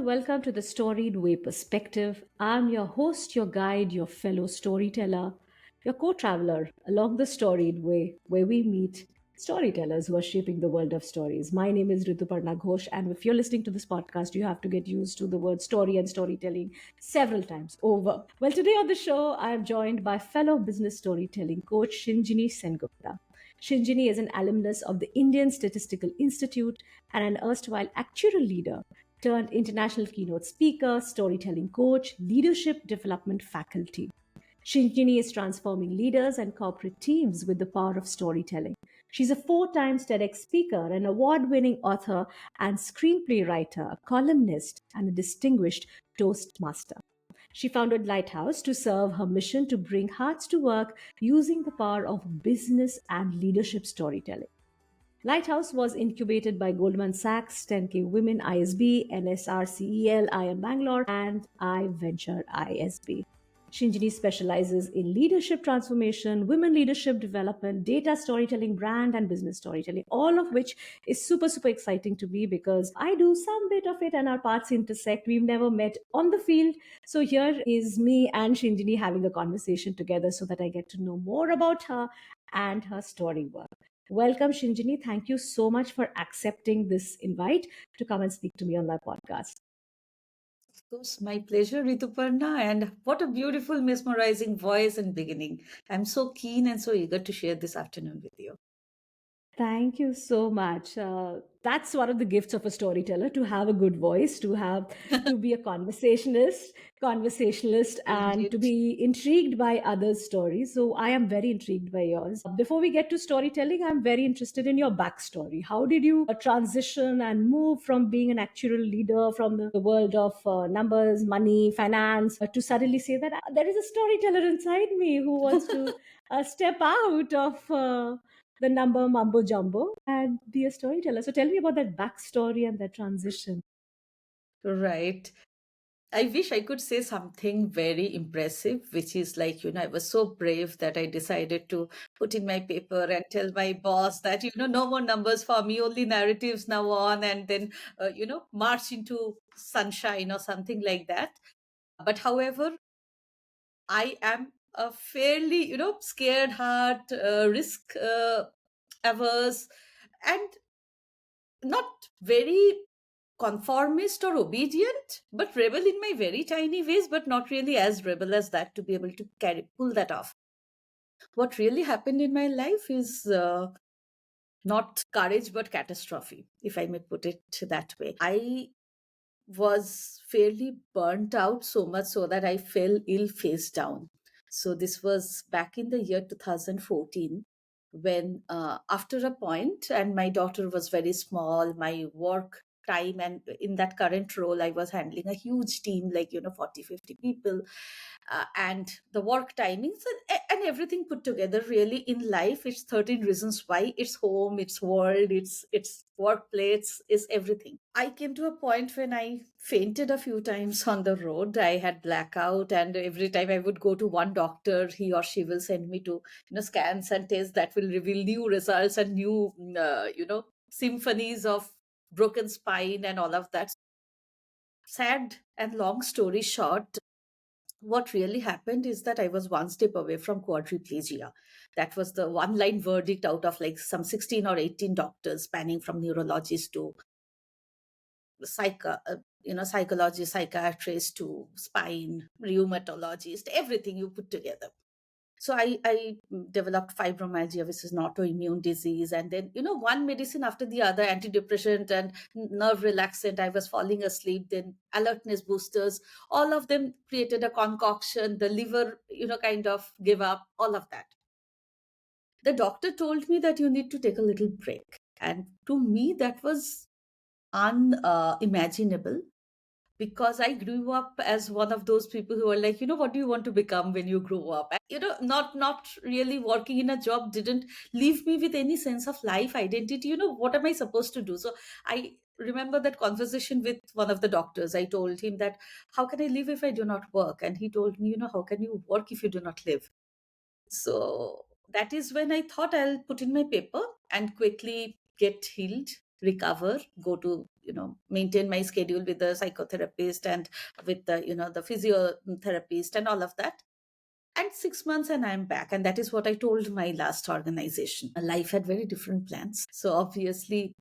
everyone. Welcome to the Storied Way Perspective. I'm your host, your guide, your fellow storyteller, your co traveler along the storied way where we meet storytellers who are shaping the world of stories. My name is Rituparna Ghosh, and if you're listening to this podcast, you have to get used to the word story and storytelling several times over. Well, today on the show, I am joined by fellow business storytelling coach Shinjini Sengupta. Shinjini is an alumnus of the Indian Statistical Institute and an erstwhile actuarial leader turned international keynote speaker, storytelling coach, leadership development faculty. Shinjini is transforming leaders and corporate teams with the power of storytelling. She's a 4 times TEDx speaker, an award winning author and screenplay writer, a columnist, and a distinguished Toastmaster. She founded Lighthouse to serve her mission to bring hearts to work using the power of business and leadership storytelling. Lighthouse was incubated by Goldman Sachs, 10K Women ISB, NSRCEL IM Bangalore, and iVenture ISB. Shinjini specializes in leadership transformation, women leadership development, data storytelling, brand, and business storytelling, all of which is super exciting to me because I do some bit of it and our paths intersect. We've never met on the field. So here is me and Shinjini having a conversation together so that I get to know more about her and her story work. Welcome, Shinjini. Thank you so much for accepting this invite to come and speak to me on my podcast. Of course, my pleasure, Rituparna. And what a beautiful, mesmerizing voice and beginning. I'm so keen and so eager to share this afternoon with you. Thank you so much. That's one of the gifts of a storyteller to have a good voice, to be a conversationalist, and to Indeed. be intrigued by others' stories. So I am very intrigued by yours. Before we get to storytelling, I'm very interested in your backstory. How did you transition and move from being an actual leader from the world of numbers, money, finance, to suddenly say that there is a storyteller inside me who wants to step out of the number mumbo jumbo and be a storyteller. So tell me about that backstory and that transition. Right. I wish I could say something very impressive, which is like, I was so brave that I decided to put in my paper and tell my boss that, no more numbers for me, only narratives now on, and then, march into sunshine or something like that. But however, I am a fairly, scared heart, risk averse, and not very conformist or obedient, but rebel in my very tiny ways, but not really as rebel as that to be able to pull that off. What really happened in my life is not courage, but catastrophe, if I may put it that way. I was fairly burnt out so much so that I fell ill face down. So this was back in the year 2014 when after a point, and my daughter was very small, my work time, and in that current role I was handling a huge team like 40, 50 people, and the work timings and everything put together. Really in life, it's 13 reasons why. It's home, it's world, it's workplace, is everything. I came to a point when I fainted a few times on the road. I had blackout, and every time I would go to one doctor, he or she will send me to scans and tests that will reveal new results and new symphonies of broken spine and all of that. Sad and long story short, what really happened is that I was one step away from quadriplegia. That was the one line verdict out of like some 16 or 18 doctors, spanning from neurologists to psychologist, psychiatrist to spine, rheumatologist, everything you put together. So I developed fibromyalgia, which is an autoimmune disease. And then, one medicine after the other, antidepressant and nerve relaxant. I was falling asleep, then alertness boosters, all of them created a concoction. The liver, kind of gave up, all of that. The doctor told me that you need to take a little break. And to me, that was unimaginable, because I grew up as one of those people who are like, what do you want to become when you grow up? And, not really working in a job didn't leave me with any sense of life identity. What am I supposed to do? So I remember that conversation with one of the doctors. I told him that, how can I live if I do not work? And he told me, how can you work if you do not live? So that is when I thought I'll put in my paper and quickly get healed. recover, go to, maintain my schedule with the psychotherapist and with the, the physiotherapist and all of that. And 6 months and I'm back. And that is what I told my last organization. Life had very different plans. So obviously,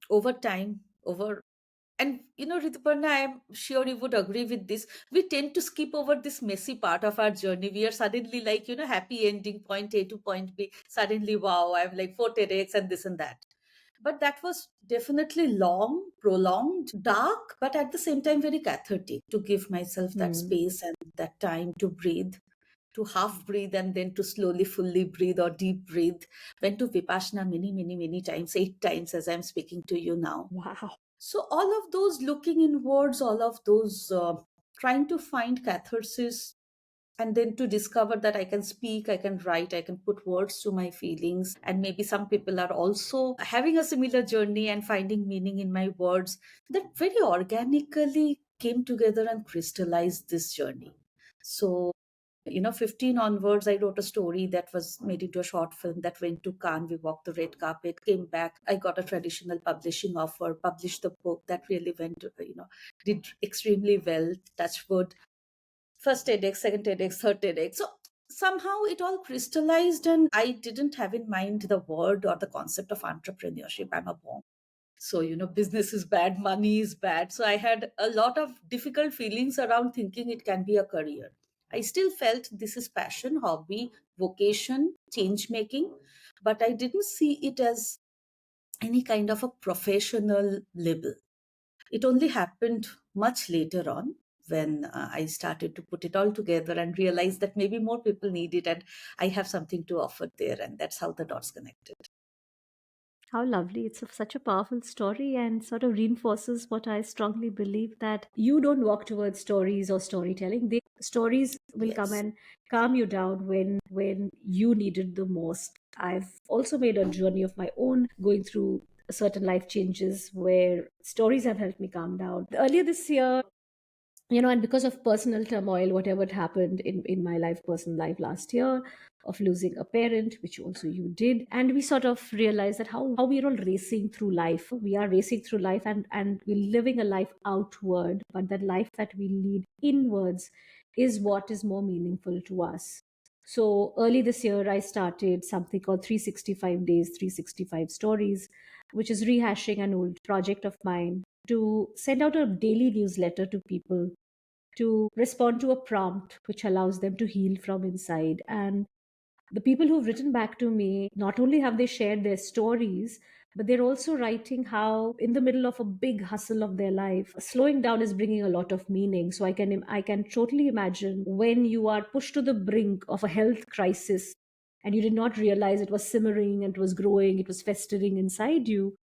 over time, over and Rituparna, I'm sure you would agree with this. We tend to skip over this messy part of our journey. We are suddenly like, happy ending point A to point B. Suddenly, wow, I'm like 4 TEDx and this and that. But that was definitely long, prolonged, dark, but at the same time very cathartic, to give myself that Hmm. space and that time to breathe, to half breathe and then to slowly fully breathe or deep breathe. Went to Vipassana many, many, many times, 8 times as I'm speaking to you now. Wow. So all of those looking inwards, all of those trying to find catharsis, and then to discover that I can speak, I can write, I can put words to my feelings. And maybe some people are also having a similar journey and finding meaning in my words, that very organically came together and crystallized this journey. So 15 onwards, I wrote a story that was made into a short film that went to Cannes. We walked the red carpet, came back. I got a traditional publishing offer, published the book that really went, did extremely well, touch wood. First TEDx, second TEDx, third TEDx. So somehow it all crystallized, and I didn't have in mind the word or the concept of entrepreneurship. I'm a bomb. So, business is bad, money is bad. So I had a lot of difficult feelings around thinking it can be a career. I still felt this is passion, hobby, vocation, change making, but I didn't see it as any kind of a professional label. It only happened much later on, when I started to put it all together and realized that maybe more people need it and I have something to offer there. And that's how the dots connected. How lovely. It's such a powerful story and sort of reinforces what I strongly believe, that you don't walk towards stories or storytelling. Stories will come Yes. and calm you down when you need it the most. I've also made a journey of my own, going through certain life changes where stories have helped me calm down. Earlier this year, and because of personal turmoil, whatever had happened in my life, personal life last year, of losing a parent, which also you did, and we sort of realized that how we're all racing through life. We are racing through life, and we're living a life outward, but that life that we lead inwards is what is more meaningful to us. So early this year, I started something called 365 Days, 365 Stories, which is rehashing an old project of mine to send out a daily newsletter to people to respond to a prompt which allows them to heal from inside. And the people who've written back to me, not only have they shared their stories, but they're also writing how in the middle of a big hustle of their life, slowing down is bringing a lot of meaning. So I can totally imagine when you are pushed to the brink of a health crisis and you did not realize it was simmering and it was growing, it was festering inside you,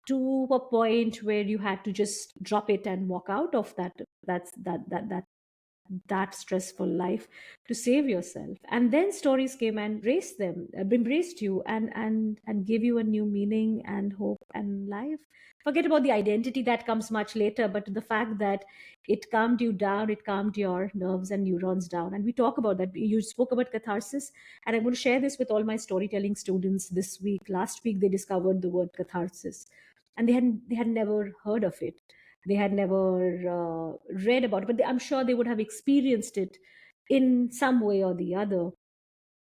to a point where you had to just drop it and walk out of that stressful life to save yourself. And then stories came and embraced you, and gave you a new meaning and hope and life. Forget about the identity that comes much later, but the fact that it calmed you down, it calmed your nerves and neurons down. And we talk about that. You spoke about catharsis, and I'm going to share this with all my storytelling students this week. Last week they discovered the word catharsis, and they had never heard of it. They had never read about it, but I'm sure they would have experienced it in some way or the other.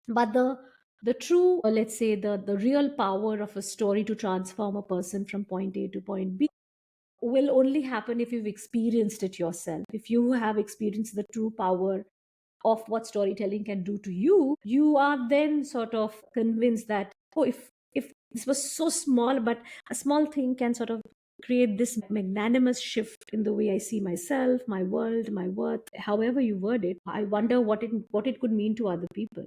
But the true, let's say, the real power of a story to transform a person from point A to point B will only happen if you've experienced it yourself. If you have experienced the true power of what storytelling can do to you, you are then sort of convinced that, oh, if this was so small, but a small thing can sort of create this magnanimous shift in the way I see myself, my world, my worth, however you word it. I wonder what it could mean to other people.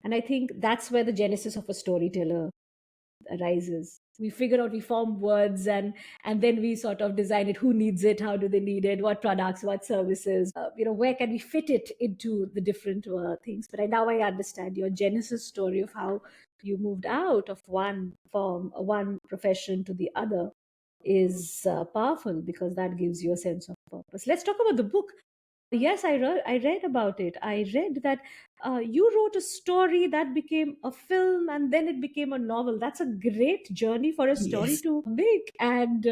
And I think that's where the genesis of a storyteller arises. We figure out, we form words, and then we sort of design it. Who needs it? How do they need it? What products? What services? Where can we fit it into the different things? But now I understand your genesis story of how you moved out of one form, one profession to the other is powerful, because that gives you a sense of purpose. Let's talk about the book. Yes, I read about it. I read that you wrote a story that became a film and then it became a novel. That's a great journey for a story Yes. to make. And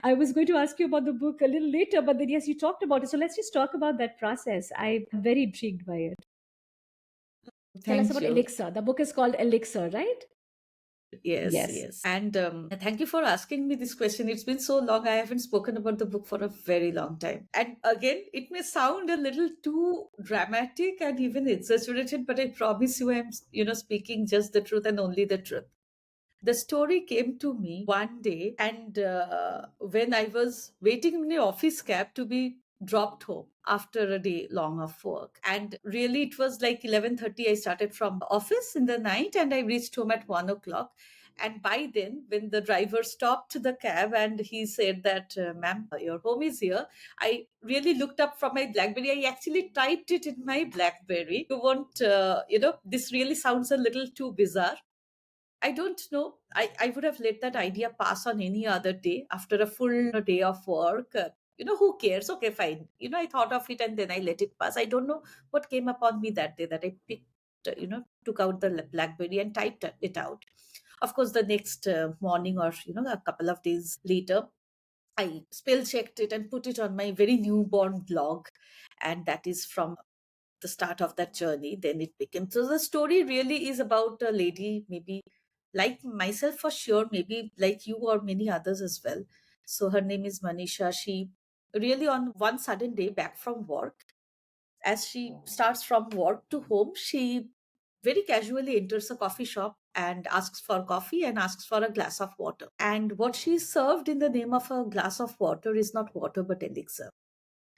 I was going to ask you about the book a little later, but then yes, you talked about it. So let's just talk about that process. I'm very intrigued by it. Tell us Thank about you. Elixir. The book is called Elixir, right? Yes, Yes. yes. And thank you for asking me this question. It's been so long. I haven't spoken about the book for a very long time. And again, it may sound a little too dramatic and even exaggerated, but I promise you, I'm, speaking just the truth and only the truth. The story came to me one day, and when I was waiting in the office cab to be dropped home after a day long of work, and really it was like 11:30. I started from office in the night, and I reached home at 1 o'clock. And by then, when the driver stopped the cab and he said that, "Ma'am, your home is here," I really looked up from my BlackBerry. I actually typed it in my BlackBerry. You won't, this really sounds a little too bizarre. I don't know. I would have let that idea pass on any other day after a full day of work. Who cares? Okay, fine. I thought of it and then I let it pass. I don't know what came upon me that day that I picked, took out the Blackberry and typed it out. Of course, the next morning or, a couple of days later, I spell checked it and put it on my very newborn blog. And that is from the start of that journey. Then it became, so the story really is about a lady, maybe like myself for sure, maybe like you or many others as well. So her name is Manisha. She really, on one sudden day back from work, as she starts from work to home, she very casually enters a coffee shop and asks for coffee and asks for a glass of water. And what she served in the name of a glass of water is not water but elixir.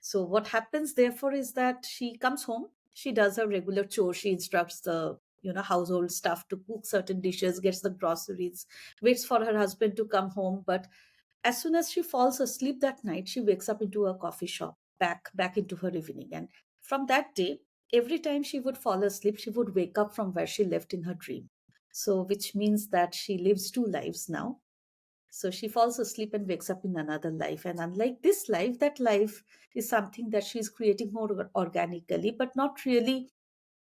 So what happens therefore is that she comes home, she does her regular chore, she instructs the household staff to cook certain dishes, gets the groceries, waits for her husband to come home. But as soon as she falls asleep that night, she wakes up into a coffee shop, back into her evening. And from that day, every time she would fall asleep, she would wake up from where she left in her dream. So which means that she lives two lives now. So she falls asleep and wakes up in another life. And unlike this life, that life is something that she's creating more organically, but not really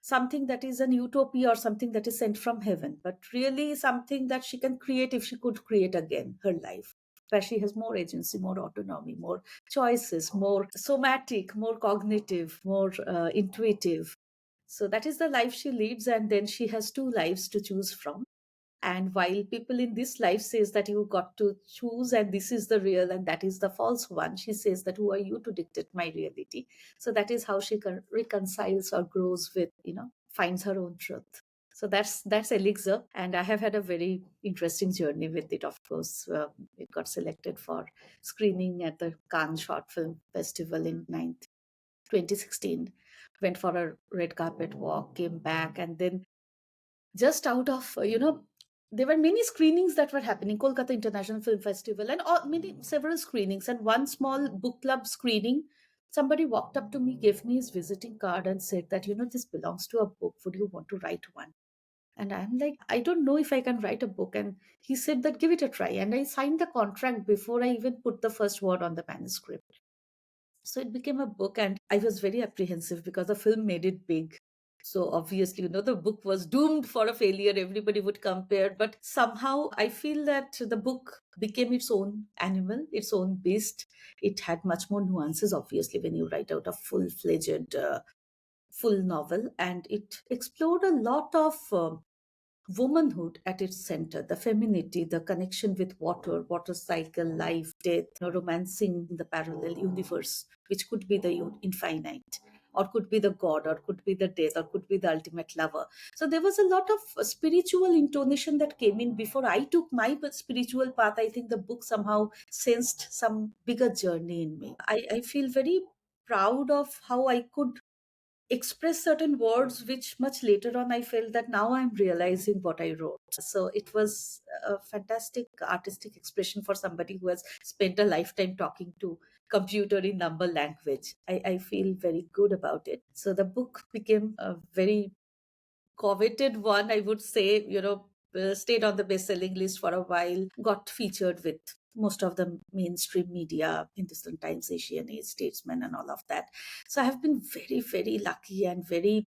something that is an utopia or something that is sent from heaven, but really something that she can create if she could create again her life, where she has more agency, more autonomy, more choices, more somatic, more cognitive, more intuitive. So that is the life she leads. And then she has two lives to choose from. And while people in this life says that you got to choose and this is the real and that is the false one, she says that who are you to dictate my reality? So that is how she reconciles or grows with, finds her own truth. So that's Elixir, and I have had a very interesting journey with it. Of course, it got selected for screening at the Cannes Short Film Festival in 2016. Went for a red carpet walk, came back, and then just out of there were many screenings that were happening, Kolkata International Film Festival, and many several screenings, and one small book club screening. Somebody walked up to me, gave me his visiting card, and said that, this belongs to a book, would you want to write one? And I'm like, I don't know if I can write a book. And he said that, give it a try. And I signed the contract before I even put the first word on the manuscript. So it became a book, and I was very apprehensive because the film made it big. So obviously, the book was doomed for a failure. Everybody would compare. But somehow I feel that the book became its own animal, its own beast. It had much more nuances, obviously, when you write out a full fledged, full novel. And it explored a lot of womanhood at its center, the femininity, the connection with water cycle, life, death, romancing the parallel universe, which could be the infinite, or could be the god, or could be the death, or could be the ultimate lover. So there was a lot of spiritual intonation that came in before I took my spiritual path. I think the book somehow sensed some bigger journey in me. I feel very proud of how I could express certain words which much later on I felt that now I'm realizing what I wrote. So it was a fantastic artistic expression for somebody who has spent a lifetime talking to computer in number language. I feel very good about it. So the book became a very coveted one, I would say, stayed on the best selling list for a while, got featured with most of the mainstream media, Hindustan Times, Asian Age, Statesman, and all of that. So I have been very, very lucky and very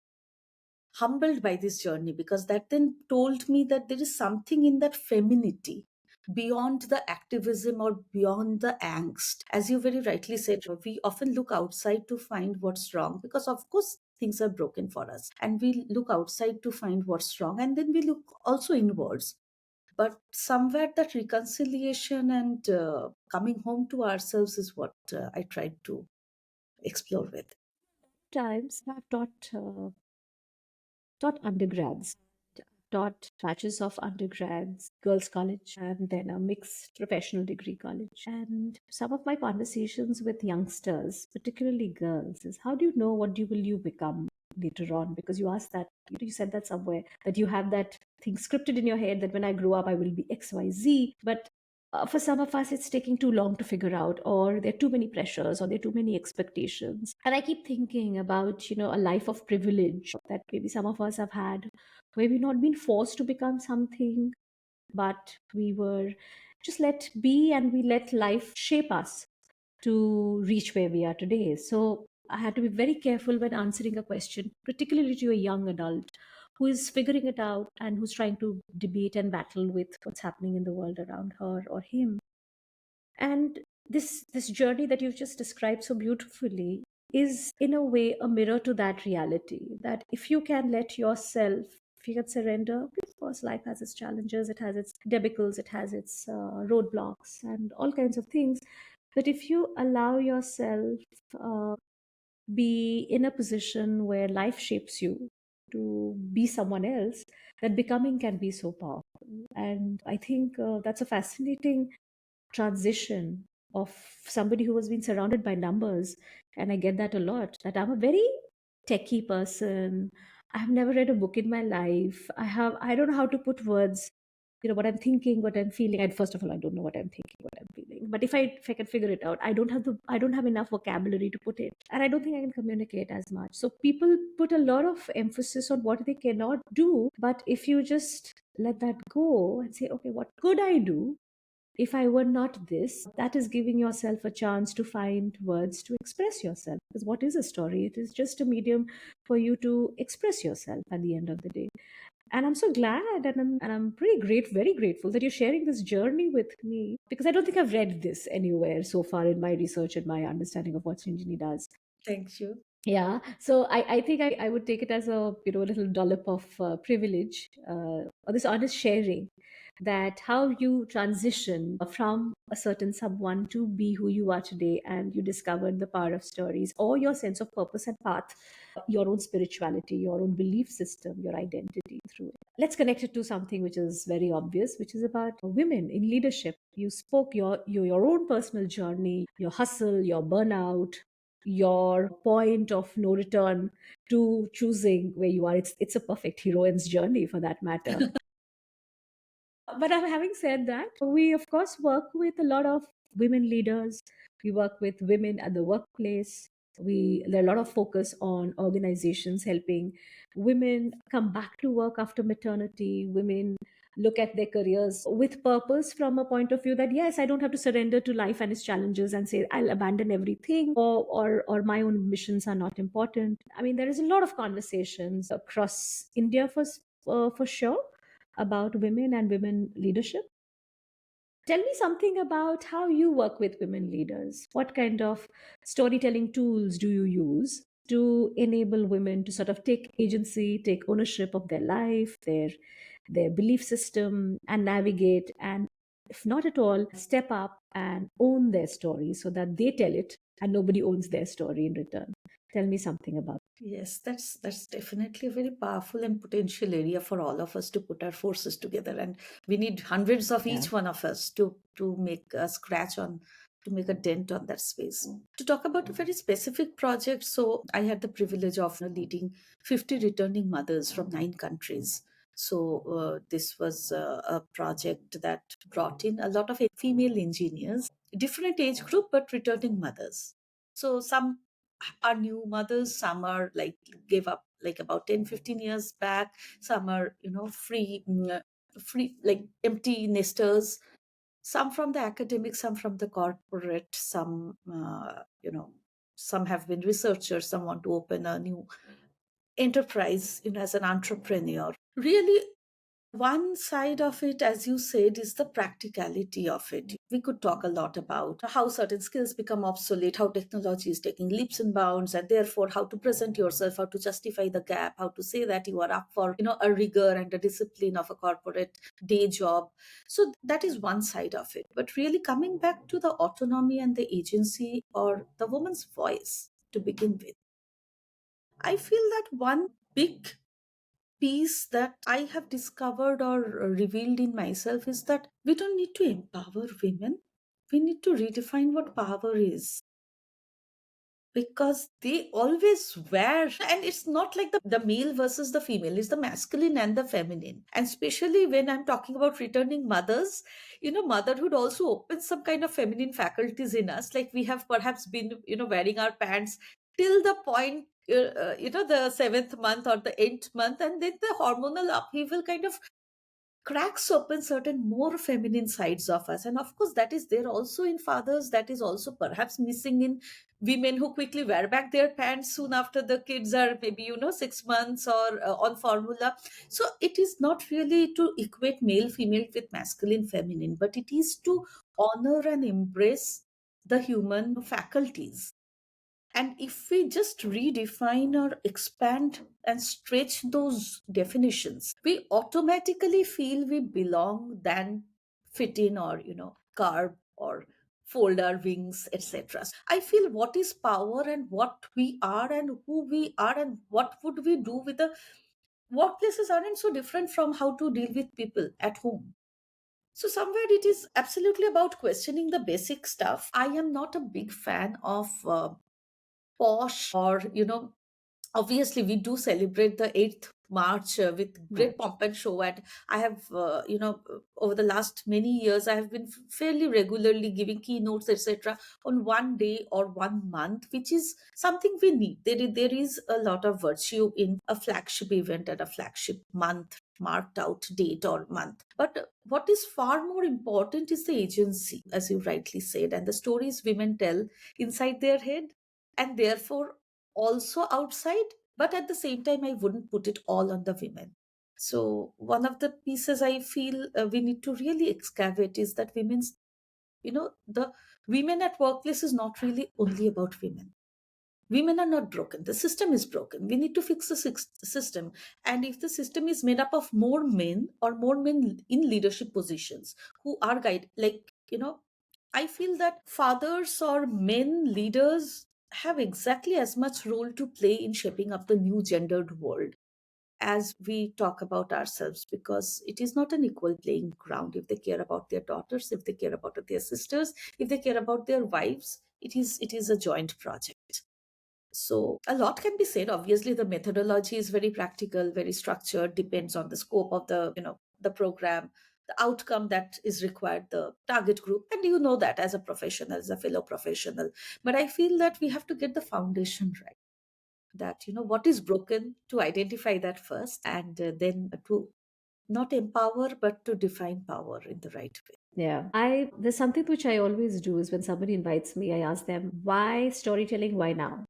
humbled by this journey, because that then told me that there is something in that femininity beyond the activism or beyond the angst. As you very rightly said, we often look outside to find what's wrong, because of course things are broken for us, and we look outside to find what's wrong, and then we look also inwards. But somewhere that reconciliation and coming home to ourselves is what I tried to explore with. Times I've taught undergrads, taught batches of undergrads, girls' college, and then a mixed professional degree college. And some of my conversations with youngsters, particularly girls, is how do you know what will you become later on? Because you asked that, you said that somewhere, that you have that thing scripted in your head that when I grow up, I will be X, Y, Z. But for some of us, it's taking too long to figure out, or there are too many pressures, or there are too many expectations. And I keep thinking about, a life of privilege that maybe some of us have had, where we've not been forced to become something, but we were just let be, and we let life shape us to reach where we are today. So I had to be very careful when answering a question, particularly to a young adult who is figuring it out and who's trying to debate and battle with what's happening in the world around her or him. And this journey that you've just described so beautifully is in a way a mirror to that reality, that if you can let yourself, if you can surrender, of course life has its challenges, it has its debacles, it has its roadblocks and all kinds of things. But if you allow yourself uh, be in a position where life shapes you to be someone else, that becoming can be so powerful. And I think that's a fascinating transition of somebody who has been surrounded by numbers. And I get that a lot, that I'm a very techie person. I have never read a book in my life. I don't know how to put words, what I'm thinking, what I'm feeling. And first of all, I don't know what I'm thinking, what I'm feeling. But if I can figure it out, I don't have enough vocabulary to put it. And I don't think I can communicate as much. So people put a lot of emphasis on what they cannot do. But if you just let that go and say, okay, what could I do if I were not this? That is giving yourself a chance to find words to express yourself. Because what is a story? It is just a medium for you to express yourself at the end of the day. And I'm so glad, and I'm pretty very grateful that you're sharing this journey with me, because I don't think I've read this anywhere so far in my research and my understanding of what Shinjini does. Thank you. Yeah, so I think I would take it as a little dollop of privilege, or this honest sharing, that how you transition from a certain someone to be who you are today, and you discovered the power of stories, or your sense of purpose and path, your own spirituality, your own belief system, your identity through it. Let's connect it to something which is very obvious, which is about women in leadership. You spoke your own personal journey, your hustle, your burnout, your point of no return to choosing where you are. It's a perfect heroine's journey, for that matter. But having said that, we of course work with a lot of women leaders. We work with women at the workplace. There are a lot of focus on organizations helping women come back to work after maternity. Women look at their careers with purpose, from a point of view that yes, I don't have to surrender to life and its challenges and say I'll abandon everything, or my own missions are not important. I mean, there is a lot of conversations across India for sure about women and women leadership. Tell me something about how you work with women leaders. What kind of storytelling tools do you use to enable women to sort of take agency, take ownership of their life, their belief system, and navigate, and if not at all, step up and own their story so that they tell it and nobody owns their story in return? Tell me something about. Yes, that's definitely a very powerful and potential area for all of us to put our forces together, and we need hundreds of Yeah. each one of us to make a scratch on, to make a dent on that space. To talk about a very specific project, so I had the privilege of leading 50 returning mothers from 9 countries. So this was a project that brought in a lot of female engineers, different age group, but returning mothers. So some are new mothers, some are like gave up like about 10-15 years back, some are free, free like empty nesters, some from the academic, some from the corporate, some some have been researchers, some want to open a new enterprise, as an entrepreneur. Really, one side of it, as you said, is the practicality of it. We could talk a lot about how certain skills become obsolete, how technology is taking leaps and bounds, and therefore how to present yourself, how to justify the gap, how to say that you are up for, a rigor and a discipline of a corporate day job. So that is one side of it. But really coming back to the autonomy and the agency or the woman's voice to begin with, I feel that one big piece that I have discovered or revealed in myself is that we don't need to empower women. We need to redefine what power is, because they always were. And it's not like the male versus the female, it's the masculine and the feminine. And especially when I'm talking about returning mothers, motherhood also opens some kind of feminine faculties in us. Like we have perhaps been, wearing our pants till the point, the seventh month or the eighth month, and then the hormonal upheaval kind of cracks open certain more feminine sides of us. And of course that is there also in fathers, that is also perhaps missing in women who quickly wear back their pants soon after the kids are maybe 6 months or on formula. So it is not really to equate male female with masculine feminine, but it is to honor and embrace the human faculties. And if we just redefine or expand and stretch those definitions, we automatically feel we belong than fit in or, carve or fold our wings, etc. I feel what is power and what we are and who we are and what would we do with the workplaces aren't so different from how to deal with people at home. So somewhere it is absolutely about questioning the basic stuff. I am not a big fan of posh or obviously we do celebrate the 8th March with great Right. pomp and show. And I have over the last many years I have been fairly regularly giving keynotes, etc., on one day or 1 month, which is something we need. There is a lot of virtue in a flagship event and a flagship month, marked out date or month. But what is far more important is the agency, as you rightly said, and the stories women tell inside their head, and therefore also outside. But at the same time, I wouldn't put it all on the women. So one of the pieces I feel we need to really excavate is that women's, the women at workplace is not really only about women. Women are not broken, the system is broken. We need to fix the system. And if the system is made up of more men or more men in leadership positions who are guide, like, I feel that fathers or men leaders have exactly as much role to play in shaping up the new gendered world as we talk about ourselves, because it is not an equal playing ground. If they care about their daughters, if they care about their sisters, if they care about their wives, it is a joint project. So a lot can be said. Obviously, the methodology is very practical, very structured, depends on the scope of the program, the outcome that is required, the target group, and you know that as a professional, as a fellow professional. But I feel that we have to get the foundation right. That what is broken, to identify that first, and then to not empower but to define power in the right way. Yeah. There's something which I always do is when somebody invites me, I ask them, why storytelling? Why now?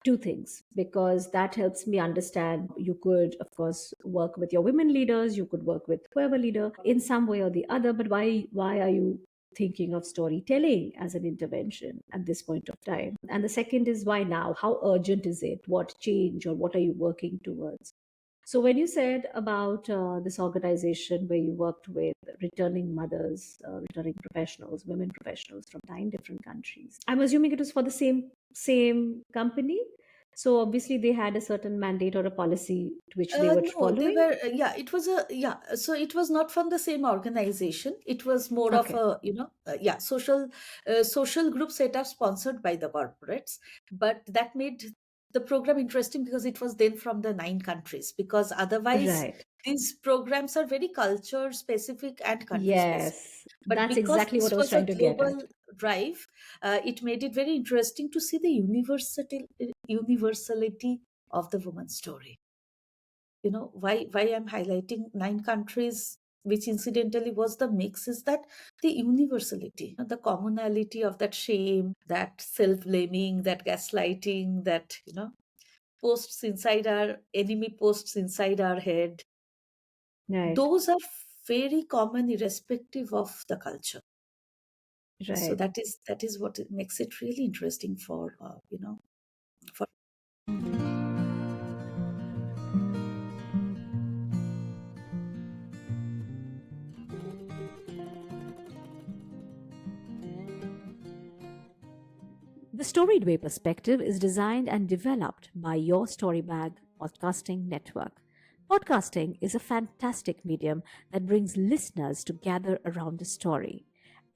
Two things, because that helps me understand. You could, of course, work with your women leaders, you could work with whoever leader in some way or the other, but why are you thinking of storytelling as an intervention at this point of time? And the second is, why now? How urgent is it? What change or what are you working towards? So when you said about this organization where you worked with returning mothers, returning professionals, women professionals from 9 different countries, I'm assuming it was for the same company. So obviously they had a certain mandate or a policy to which they were No, they following. were, it was so it was not from the same organization. It was more of Okay, a, social group set up sponsored by the corporates. But that made the program interesting because it was then from the 9 countries. Because otherwise, right. these programs are very culture specific and country specific. Yes, But that's because exactly this what I was was a trying to get at. global drive, it made it very interesting to see the universality of the woman's story. Why I'm highlighting 9 countries. which incidentally was the mix, is that the universality, the commonality of that shame, that self-blaming, that gaslighting, that, posts inside our enemy posts inside our head, Right, those are very common irrespective of the culture. So right. that is what it makes it really interesting for for The Storied Way perspective is designed and developed by your Storybag podcasting network. Podcasting is a fantastic medium that brings listeners to gather around a story.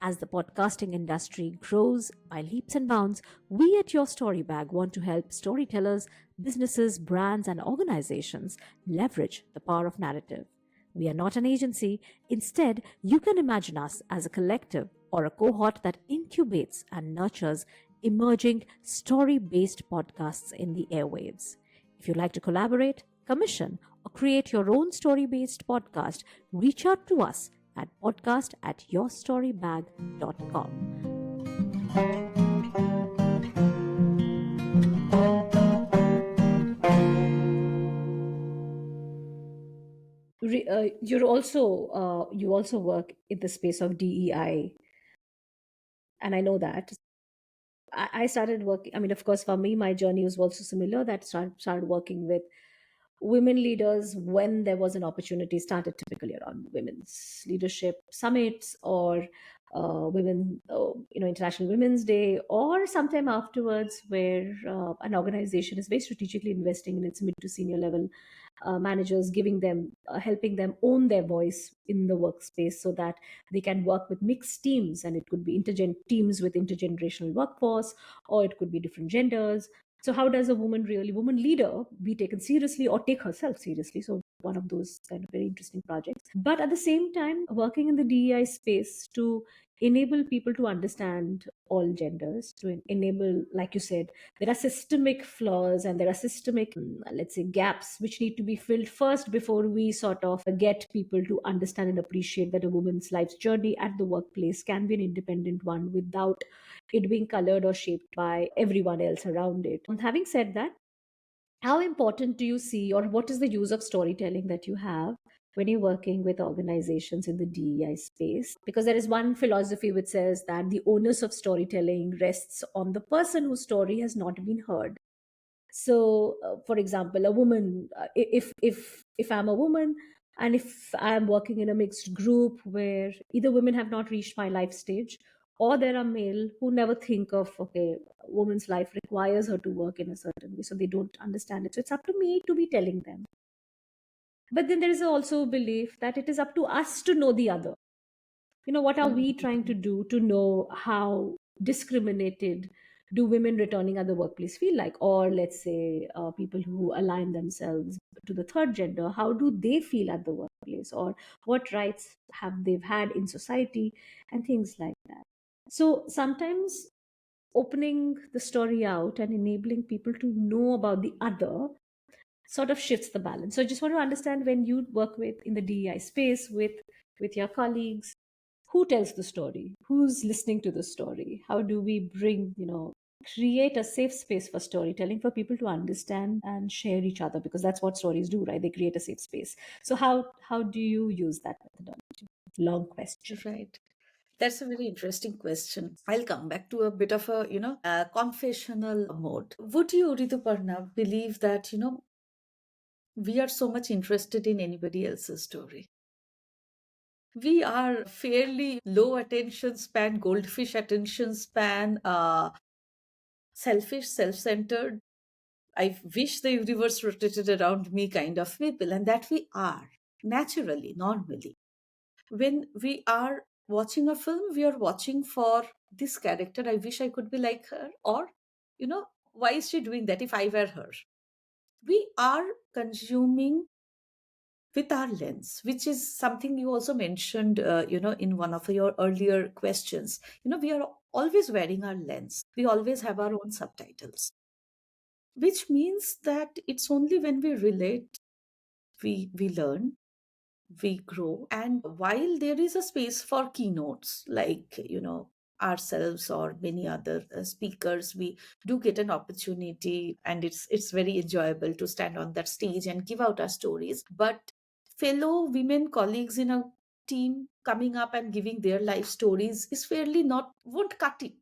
As the podcasting industry grows by leaps and bounds, we at Your Storybag want to help storytellers, businesses, brands, and organizations leverage the power of narrative. We are not an agency. Instead, you can imagine us as a collective or a cohort that incubates and nurtures emerging story based podcasts in the airwaves. If you'd like to collaborate, commission, or create your own story based podcast, reach out to us at podcast@yourstorybag.com. You also work in the space of DEI, and I know that. I started working. I mean, of course, for me, my journey was also similar. That started working with women leaders when there was an opportunity. Started typically around women's leadership summits or International Women's Day, or sometime afterwards, where an organization is very strategically investing in its mid to senior level managers, giving them, helping them own their voice in the workspace so that they can work with mixed teams, and it could be teams with intergenerational workforce, or it could be different genders. So how does a woman leader be taken seriously or take herself seriously? So one of those kind of very interesting projects. But at the same time, working in the DEI space to enable people to understand all genders, to enable, like you said, there are systemic flaws and there are systemic, let's say, gaps which need to be filled first before we sort of get people to understand and appreciate that a woman's life's journey at the workplace can be an independent one without it being colored or shaped by everyone else around it. Having said that, how important do you see, or what is the use of storytelling that you have when you're working with organizations in the DEI space? Because there is one philosophy which says that the onus of storytelling rests on the person whose story has not been heard. So for example, a woman, if I'm a woman, and if I'm working in a mixed group where either women have not reached my life stage, or there are male who never think of, okay, a woman's life requires her to work in a certain way, so they don't understand it, so it's up to me to be telling them. But then there is also a belief that it is up to us to know the other. What are we trying to do to know how discriminated do women returning at the workplace feel like, or let's say people who align themselves to the third gender, how do they feel at the workplace, or what rights have they've had in society, and things like that. So sometimes opening the story out and enabling people to know about the other sort of shifts the balance. So I just want to understand, when you work with in the DEI space with your colleagues, who tells the story, who's listening to the story, how do we bring, create a safe space for storytelling for people to understand and share each other, because that's what stories do, right? They create a safe space. So how do you use that methodology? Long question. right. That's a very interesting question. I'll come back to a bit of a, a confessional mode. Would you, Rituparna, believe that, we are so much interested in anybody else's story? We are fairly low attention span, goldfish attention span, selfish, self-centered. I wish the universe rotated around me kind of people, and that we are naturally, normally. When we are watching a film, we are watching for this character. I wish I could be like her, or, why is she doing that if I were her? We are consuming with our lens, which is something you also mentioned, in one of your earlier questions. We are always wearing our lens. We always have our own subtitles, which means that it's only when we relate, we learn, we grow. And while there is a space for keynotes, like, ourselves or many other speakers, we do get an opportunity, and it's very enjoyable to stand on that stage and give out our stories. But fellow women colleagues in a team coming up and giving their life stories is fairly not, won't cut it.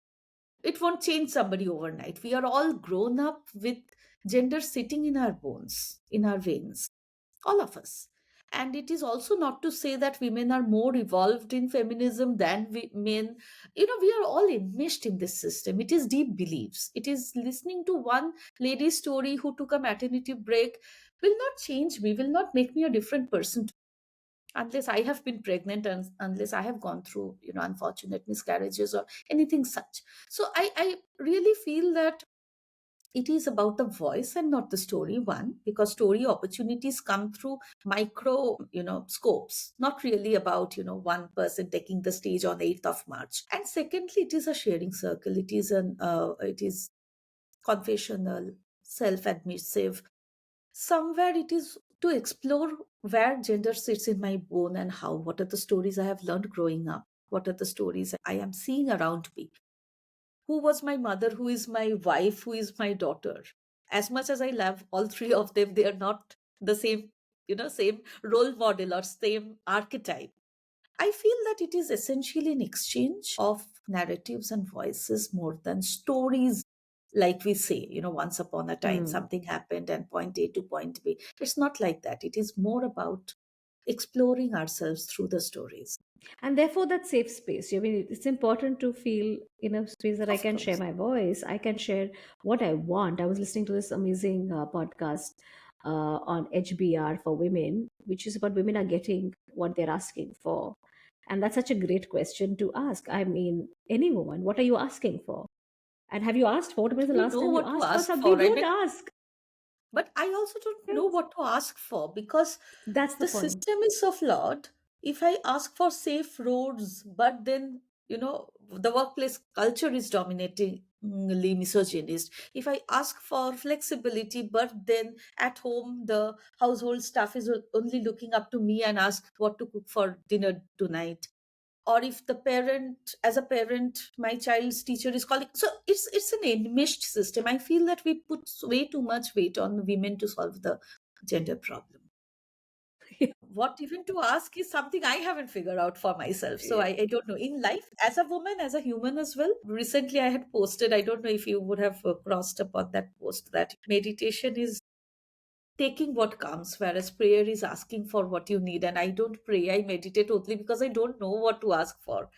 It won't change somebody overnight. We are all grown up with gender sitting in our bones, in our veins, all of us. And it is also not to say that women are more evolved in feminism than men. We are all enmeshed in this system. It is deep beliefs. It is listening to one lady's story who took a maternity break will not change me, will not make me a different person, unless I have been pregnant and unless I have gone through, unfortunate miscarriages or anything such. So I really feel that it is about the voice and not the story. One, because story opportunities come through micro, scopes, not really about, one person taking the stage on 8th of March. And secondly, it is a sharing circle. It is confessional, self-admissive. Somewhere it is to explore where gender sits in my bone, and how, what are the stories I have learned growing up, what are the stories I am seeing around me, who was my mother, who is my wife, who is my daughter. As much as I love all three of them, they are not the same, same role model or same archetype. I feel that it is essentially an exchange of narratives and voices more than stories. Like we say, once upon a time Hmm. something happened and point A to point B. It's not like that. It is more about exploring ourselves through the stories. And therefore, that safe space. I mean, it's important to feel in a space that I Of can share course. my voice. I can share what I want. I was listening to this amazing podcast on HBR for women, which is about women are getting what they're asking for. And that's such a great question to ask. I mean, any woman, what are you asking for? And have you asked for? When is Do the we last know time you what to asked for ask something? for? I Don't mean, ask. but I also don't know Yes. what to ask for, because That's the the point. system is so flawed. If I ask for safe roads, but then, the workplace culture is dominatingly misogynist. If I ask for flexibility, but then at home, the household staff is only looking up to me and ask what to cook for dinner tonight. Or if the parent, as a parent, my child's teacher is calling. So it's an enmeshed system. I feel that we put way too much weight on women to solve the gender problem. What even to ask is something I haven't figured out for myself. So I don't know. In life, as a woman, as a human as well, recently I had posted, I don't know if you would have crossed upon that post, that meditation is taking what comes, whereas prayer is asking for what you need. And I don't pray, I meditate only because I don't know what to ask for.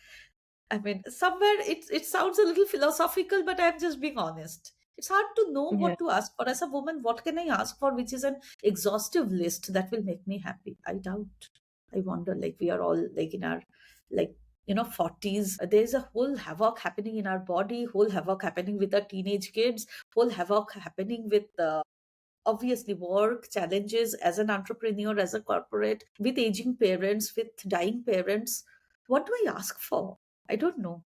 I mean, somewhere it sounds a little philosophical, but I'm just being honest. It's hard to know Yeah. what to ask for. As a woman, what can I ask for, which is an exhaustive list that will make me happy? I doubt. I wonder, like, we are all like in our, like, 40s. There's a whole havoc happening in our body, whole havoc happening with our teenage kids, whole havoc happening with obviously work challenges as an entrepreneur, as a corporate, with aging parents, with dying parents. What do I ask for? I don't know.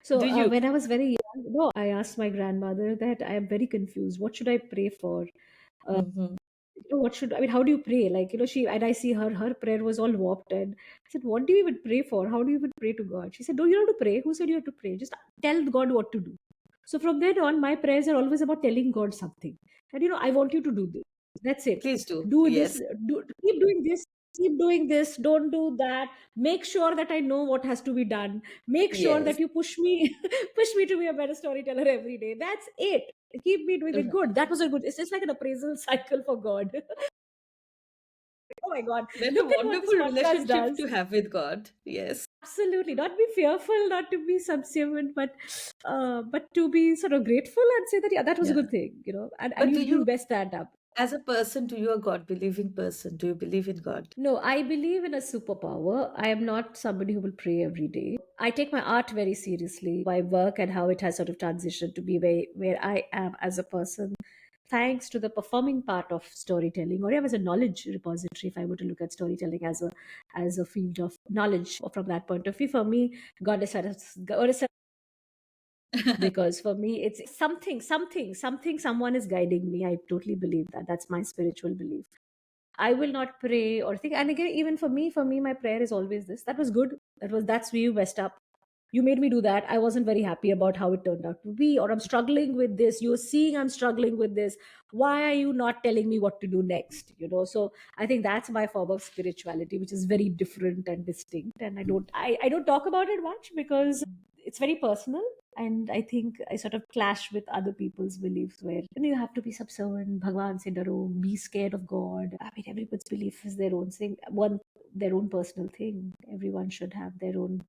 So Do you? when I was very young, no, I asked my grandmother that I am very confused. What should I pray for? Hmm. What should I mean? How do you pray? Like, she and I see her prayer was all warped. And I said, what do you even pray for? How do you even pray to God? She said, no, you don't have to pray. Who said you have to pray? Just tell God what to do. So from then on, my prayers are always about telling God something. And I want you to do this. That's it. Please do. Do this. Yes. Keep doing this. Keep doing this. Don't do that. Make sure that I know what has to be done. Make sure Yes. that you push me, push me to be a better storyteller every day. That's it. Keep me doing it Right. good. That was a good. It's just like an appraisal cycle for God. Oh my God. Then a Look at what this wonderful podcast relationship does. to have with God. Yes. Absolutely. Not be fearful, not to be subservient, but to be sort of grateful and say that, yeah, that was a Yeah. good thing, and But do you'll you, best stand up. as a person, do you a God believing person? Do you believe in God? No, I believe in a superpower. I am not somebody who will pray every day. I take my art very seriously, my work and how it has sort of transitioned to be where I am as a person, thanks to the performing part of storytelling, or even as a knowledge repository. If I were to look at storytelling as a field of knowledge from that point of view, for me, God is because for me it's something, someone is guiding me. I totally believe that. That's my spiritual belief. I will not pray or think. And again, even for me, my prayer is always this: that was good. That's where you messed up. You made me do that. I wasn't very happy about how it turned out to be, or I'm struggling with this. You're seeing I'm struggling with this. Why are you not telling me what to do next? So I think that's my form of spirituality, which is very different and distinct. And I don't talk about it much because it's very personal. And I think I sort of clash with other people's beliefs where you have to be subservient, Bhagwan se daro, be scared of God. I mean, everyone's belief is their own thing, their own personal thing. Everyone should have their own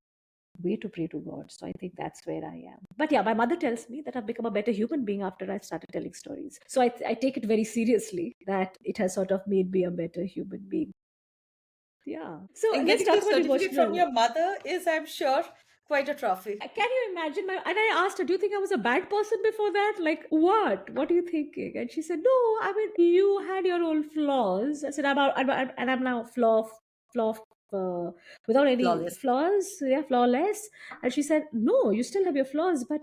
way to pray to God. So I think that's where I am. But yeah, my mother tells me that I've become a better human being after I started telling stories. So I take it very seriously that it has sort of made me a better human being. Yeah. So And let's getting a talk about certificate from emotional. your mother is, I'm sure, quite a trophy. Can you imagine and I asked her, do you think I was a bad person before that? Like, what are you thinking? And she said, no, I mean, you had your own flaws. I said, and I'm now flaw uh, without any Flawless. flaws. Yeah, flawless. And she said, no, you still have your flaws, but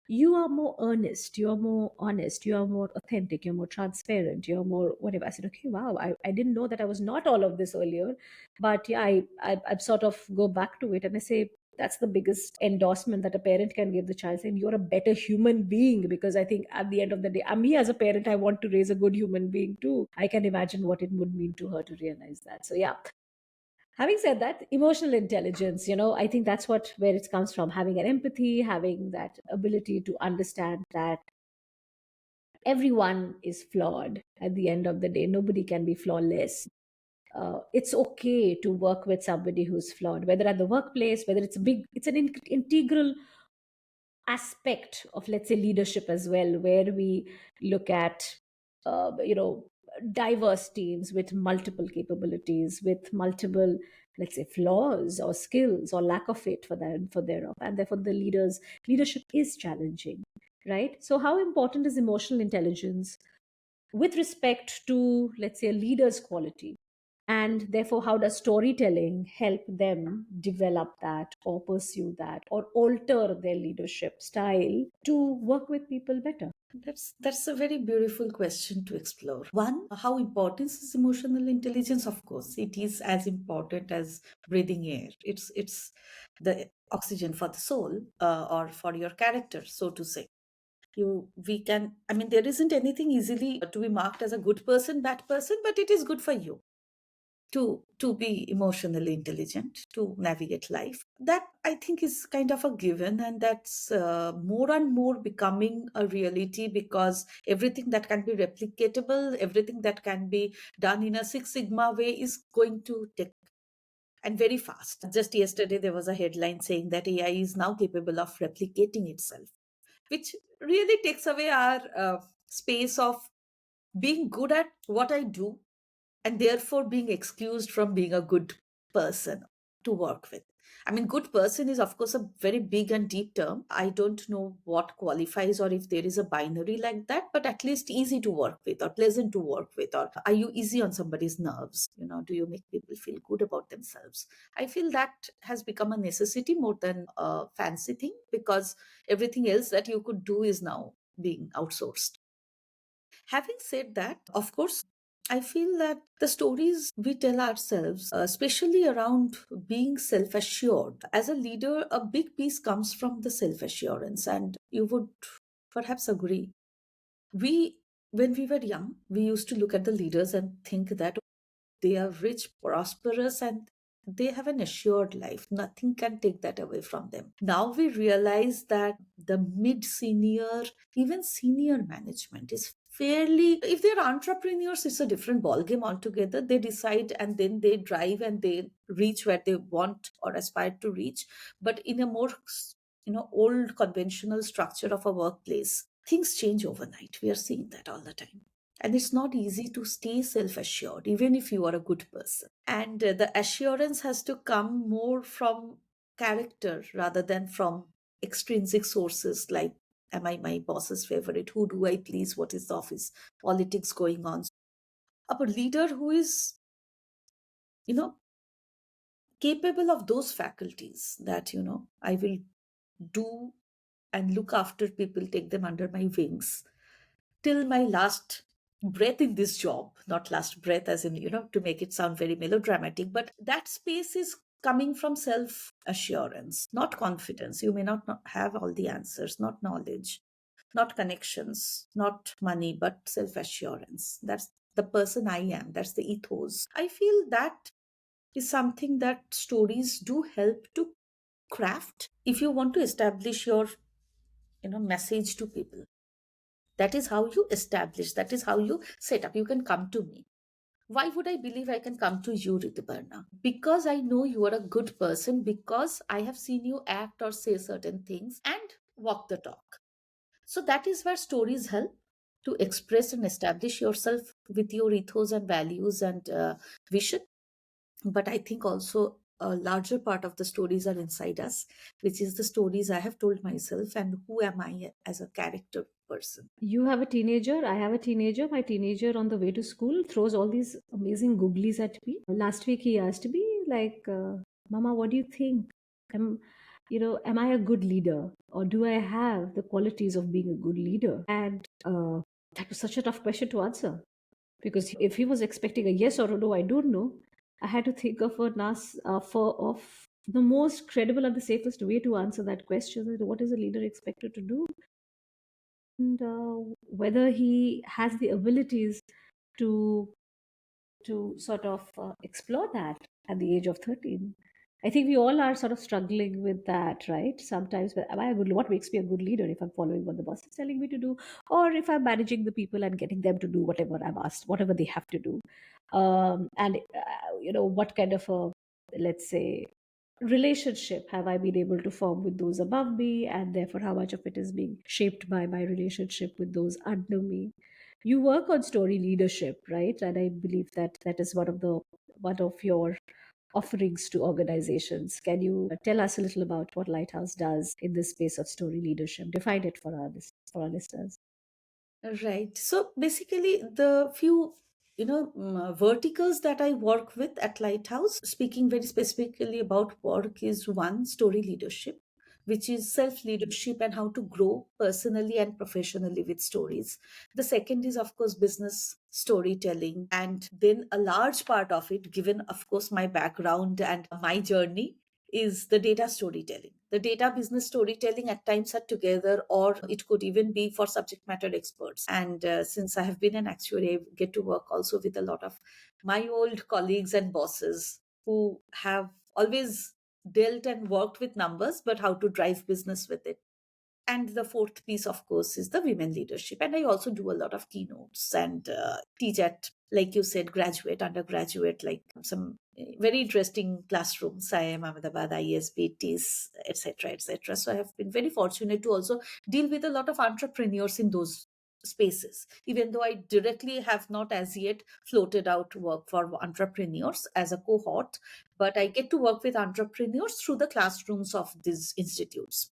you are more earnest, you're more honest, you are more authentic, you're more transparent, you're more whatever. I said, okay, wow, I didn't know that I was not all of this earlier. But yeah, I sort of go back to it and I say, that's the biggest endorsement that a parent can give the child, saying you're a better human being. Because I think at the end of the day, me as a parent, I want to raise a good human being too. I can imagine what it would mean to her to realize that. So yeah, having said that, emotional intelligence, I think that's where it comes from: having an empathy, having that ability to understand that everyone is flawed. At the end of the day, nobody can be flawless. It's okay to work with somebody who's flawed, whether at the workplace, whether it's an integral aspect of, let's say, leadership as well, where we look at diverse teams with multiple capabilities, with multiple, let's say, flaws or skills or lack of it for them, for thereof. And therefore the leadership is challenging, right? So how important is emotional intelligence with respect to, let's say, a leader's quality? And therefore, how does storytelling help them develop that or pursue that or alter their leadership style to work with people better? That's a very beautiful question to explore. One, how important is emotional intelligence? Of course, it is as important as breathing air. It's the oxygen for the soul, or for your character, so to say. We can, I mean, there isn't anything easily to be marked as a good person, bad person, but it is good for you to be emotionally intelligent, to navigate life. That, I think, is kind of a given, and that's more and more becoming a reality, because everything that can be replicatable, everything that can be done in a Six Sigma way is going to take, and very fast. Just yesterday there was a headline saying that AI is now capable of replicating itself, which really takes away our space of being good at what I do, and therefore being excused from being a good person to work with. I mean, good person is, of course, a very big and deep term. I don't know what qualifies, or if there is a binary like that, but at least easy to work with, or pleasant to work with, or are you easy on somebody's nerves? Do you make people feel good about themselves? I feel that has become a necessity more than a fancy thing, because everything else that you could do is now being outsourced. Having said that, of course, I feel that the stories we tell ourselves, especially around being self assured, as a leader, a big piece comes from the self assurance. And you would perhaps agree. We, when we were young, we used to look at the leaders and think that they are rich, prosperous, and they have an assured life. Nothing can take that away from them. Now we realize that the mid senior, even senior management is fairly, if they're entrepreneurs, it's a different ballgame altogether. They decide and then they drive and they reach where they want or aspire to reach. But in a more old conventional structure of a workplace, things change overnight. We are seeing that all the time. And it's not easy to stay self assured, even if you are a good person. And the assurance has to come more from character rather than from extrinsic sources like, am I my boss's favorite? Who do I please? What is the office politics going on? A leader who is, you know, capable of those faculties, that, I will do and look after people, take them under my wings till my last breath in this job, not last breath as in, to make it sound very melodramatic, but that space is coming from self assurance, not confidence. You may not have all the answers, not knowledge, not connections, not money, but self assurance. That's the person I am. That's the ethos. I feel that is something that stories do help to craft if you want to establish your message to people. That is how you establish, that is how you set up. You can come to me. Why would I believe I can come to you, Rituparna? Because I know you are a good person, because I have seen you act or say certain things and walk the talk. So that is where stories help to express and establish yourself with your ethos and values and vision. But I think also a larger part of the stories are inside us, which is the stories I have told myself and who am I as a character person. You have a teenager, I have a teenager. My teenager on the way to school throws all these amazing googlies at me. Last week he asked me, like, Mama, what do you think? Am, am I a good leader? Or do I have the qualities of being a good leader? And that was such a tough question to answer. Because if he was expecting a yes or a no, I don't know. I had to think of of the most credible and the safest way to answer that question. What is a leader expected to do? And whether he has the abilities to sort of explore that at the age of 13. I think we all are sort of struggling with that, right? Sometimes, am I a good? What makes me a good leader if I'm following what the boss is telling me to do, or if I'm managing the people and getting them to do whatever I'm asked, whatever they have to do, and what kind of a, let's say, relationship have I been able to form with those above me, and therefore how much of it is being shaped by my relationship with those under me. You work on story leadership, right? And I believe that that is one of your offerings to organizations. Can you tell us a little about what Lighthouse does in this space of story leadership? Define it for for our listeners. Right. So basically, the few verticals that I work with at Lighthouse, speaking very specifically about work, is one, story leadership, which is self leadership and how to grow personally and professionally with stories. The second is, of course, business storytelling, and then a large part of it, given of course my background and my journey, is the data storytelling. The data business storytelling at times are together, or it could even be for subject matter experts. And since I have been an actuary, I get to work also with a lot of my old colleagues and bosses who have always dealt and worked with numbers, but how to drive business with it. And the fourth piece, of course, is the women leadership. And I also do a lot of keynotes and teach at, like you said, graduate, undergraduate, like some very interesting classrooms. I am Ahmedabad, ISB, TIS, etc., etc. So I have been very fortunate to also deal with a lot of entrepreneurs in those spaces, even though I directly have not as yet floated out to work for entrepreneurs as a cohort, but I get to work with entrepreneurs through the classrooms of these institutes.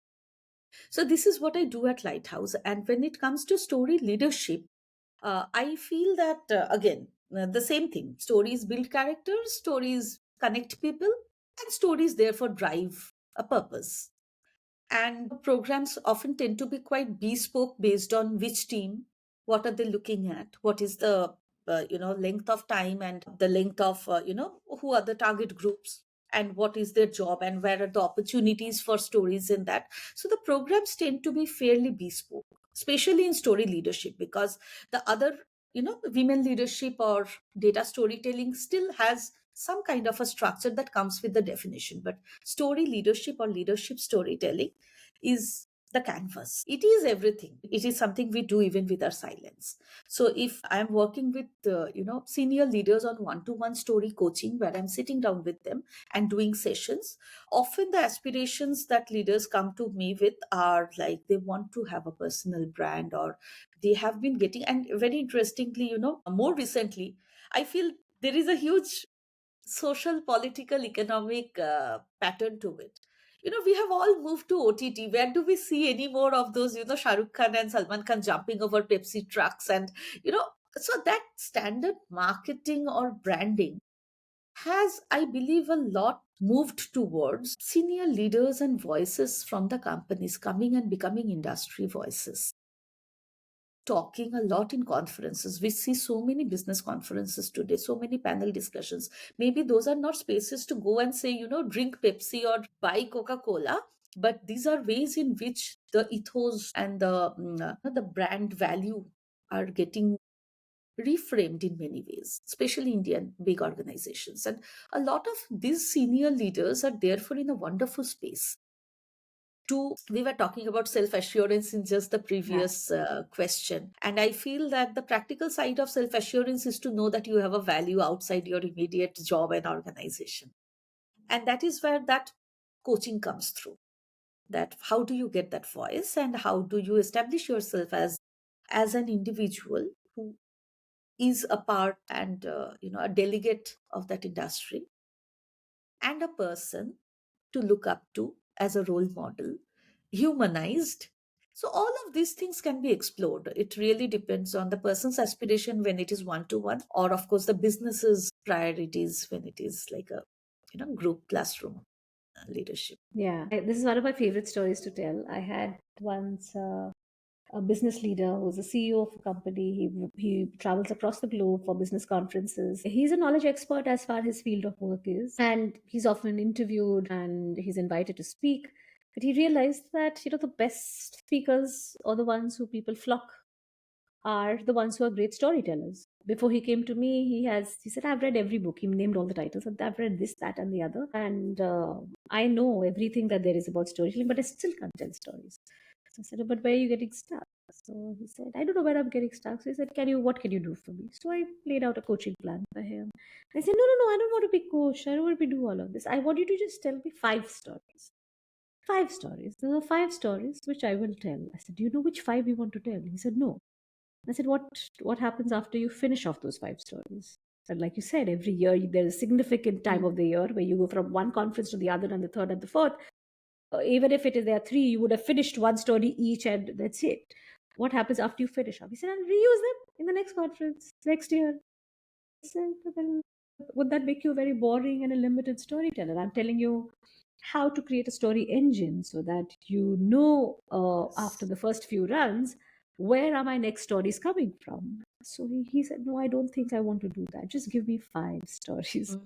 So this is what I do at Lighthouse. And when it comes to story leadership, I feel that again, the same thing. Stories build characters, stories connect people, and stories therefore drive a purpose. And programs often tend to be quite bespoke based on which team, what are they looking at, what is the length of time and the length of who are the target groups and what is their job and where are the opportunities for stories in that. So the programs tend to be fairly bespoke, especially in story leadership, because the other women leadership or data storytelling still has some kind of a structure that comes with the definition, but story leadership or leadership storytelling is the canvas. It is everything. It is something we do even with our silence. So if I'm working with senior leaders on one-to-one story coaching, where I'm sitting down with them and doing sessions, often the aspirations that leaders come to me with are like they want to have a personal brand, or they have been getting, and very interestingly, more recently, I feel there is a huge social, political, economic pattern to it. We have all moved to OTT. Where do we see any more of those, Shah Rukh Khan and Salman Khan jumping over Pepsi trucks? And, so that standard marketing or branding has, I believe, a lot moved towards senior leaders and voices from the companies coming and becoming industry voices. talking a lot in conferences. We see so many business conferences today, so many panel discussions. Maybe those are not spaces to go and say, drink Pepsi or buy Coca-Cola, but these are ways in which the ethos and the brand value are getting reframed in many ways, especially Indian big organizations. And a lot of these senior leaders are therefore in a wonderful space to. We were talking about self assurance in just the Yeah. previous question, and I feel that the practical side of self assurance is to know that you have a value outside your immediate job and organization. And that is where that coaching comes through. That how do you get that voice, and how do you establish yourself as an individual who is a part and a delegate of that industry, and a person to look up to as a role model, humanized. So all of these things can be explored. It really depends on the person's aspiration when it is one to one, or of course the business's priorities when it is like a group classroom leadership. Yeah, this is one of my favorite stories to tell. I had once a business leader who's a CEO of a company. He travels across the globe for business conferences. He's a knowledge expert as far his field of work is, and he's often interviewed and he's invited to speak. But he realized that the best speakers are the ones who people flock are the ones who are great storytellers. Before he came to me, he said, I've read every book. He named all the titles, and I've read this, that, and the other, and I know everything that there is about storytelling, but I still can't tell stories. So I said, but where are you getting stuck? So he said, I don't know where I'm getting stuck. So he said, what can you do for me? So I laid out a coaching plan for him. I said, no, I don't want to be coach. I don't want to be do all of this. I want you to just tell me 5 stories. 5 stories. There are 5 stories which I will tell. I said, do you know which 5 you want to tell? He said, no. I said, what happens after you finish off those 5 stories? And like you said, every year there's a significant time of the year where you go from one conference to the other and the third and the fourth. Even if it is there are 3, you would have finished one story each, and that's it. What happens after you finish off? He said, I'll reuse them in the next conference next year. I said, well, would that make you a very boring and a limited storyteller? I'm telling you how to create a story engine so that after Yes. the first few runs, where are my next stories coming from? So he said, no, I don't think I want to do that. Just give me 5 stories. Mm.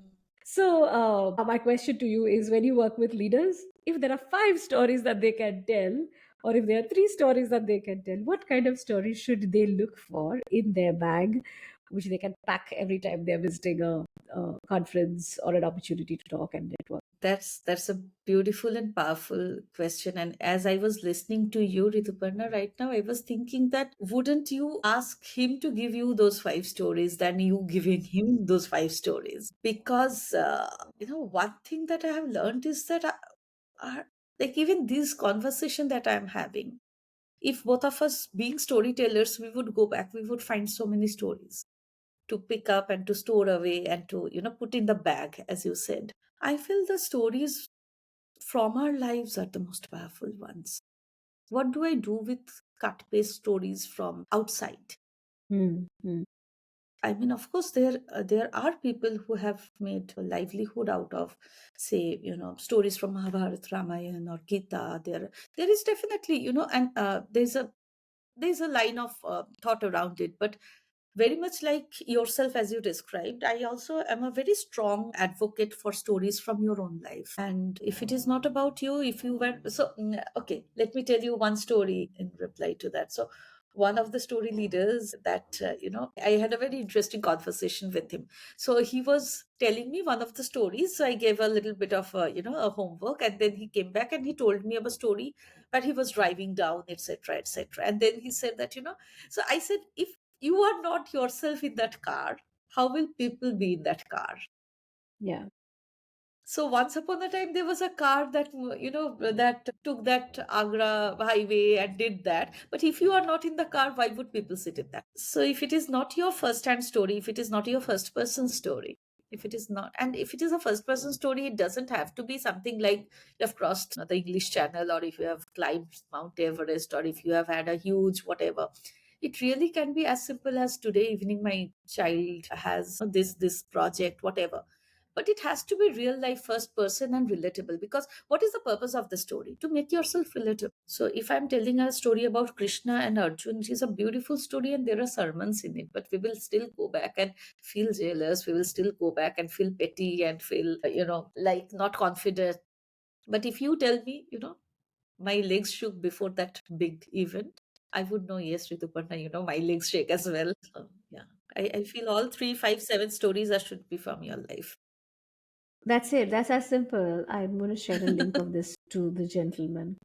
So, my question to you is, when you work with leaders, if there are 5 stories that they can tell, or if there are 3 stories that they can tell, what kind of stories should they look for in their bag, which they can pack every time they're visiting a conference or an opportunity to talk and network? That's a beautiful and powerful question. And as I was listening to you, Rituparna, right now, I was thinking that wouldn't you ask him to give you those 5 stories than you giving him those 5 stories? Because one thing that I have learned is that like even this conversation that I'm having, if both of us being storytellers, we would go back, we would find so many stories to pick up and to store away and to put in the bag, as you said. I feel the stories from our lives are the most powerful ones. What do I do with cut paste stories from outside? Hmm. Hmm. I mean, of course, there are people who have made a livelihood out of, say, stories from Mahabharata, Ramayana, or Gita. There is definitely, and there's a line of thought around it, but very much like yourself, as you described, I also am a very strong advocate for stories from your own life. And if it is not about you, if you were okay, let me tell you one story in reply to that. So one of the story leaders that I had a very interesting conversation with him. So he was telling me one of the stories, so I gave a little bit of a homework, and then he came back and he told me of a story that he was driving down, etc., etc. And then he said that, so I said, if you are not yourself in that car, how will people be in that car? Yeah. So once upon a time, there was a car that that took that Agra highway and did that. But if you are not in the car, why would people sit in that? So if it is not your first-hand story, if it is not your first-person story, if it is not, and if it is a first-person story, it doesn't have to be something like you have crossed the English Channel, or if you have climbed Mount Everest, or if you have had a huge whatever. It really can be as simple as, today evening my child has this project, whatever. but it has to be real life, first person, and relatable. Because what is the purpose of the story? To make yourself relatable. So if I'm telling a story about Krishna and Arjun, it is a beautiful story and there are sermons in it, but we will still go back and feel jealous. We will still go back and feel petty and feel, like not confident. But if you tell me, my legs shook before that big event, I would know, yes, Rituparna, my legs shake as well. So, yeah, I feel all three, five, seven stories are should be from your life. That's it. That's as simple. I'm going to share a link of this to the gentleman.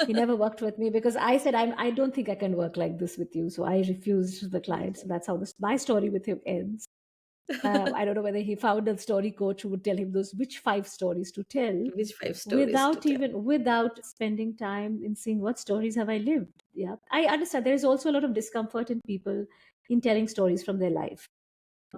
He never worked with me because I said I don't think I can work like this with you. So I refused the client. So that's how my story with him ends. I don't know whether he found a story coach who would tell him those which 5 stories to tell Which five stories to tell? without spending time in seeing what stories have I lived. Yeah, I understand there is also a lot of discomfort in people in telling stories from their life.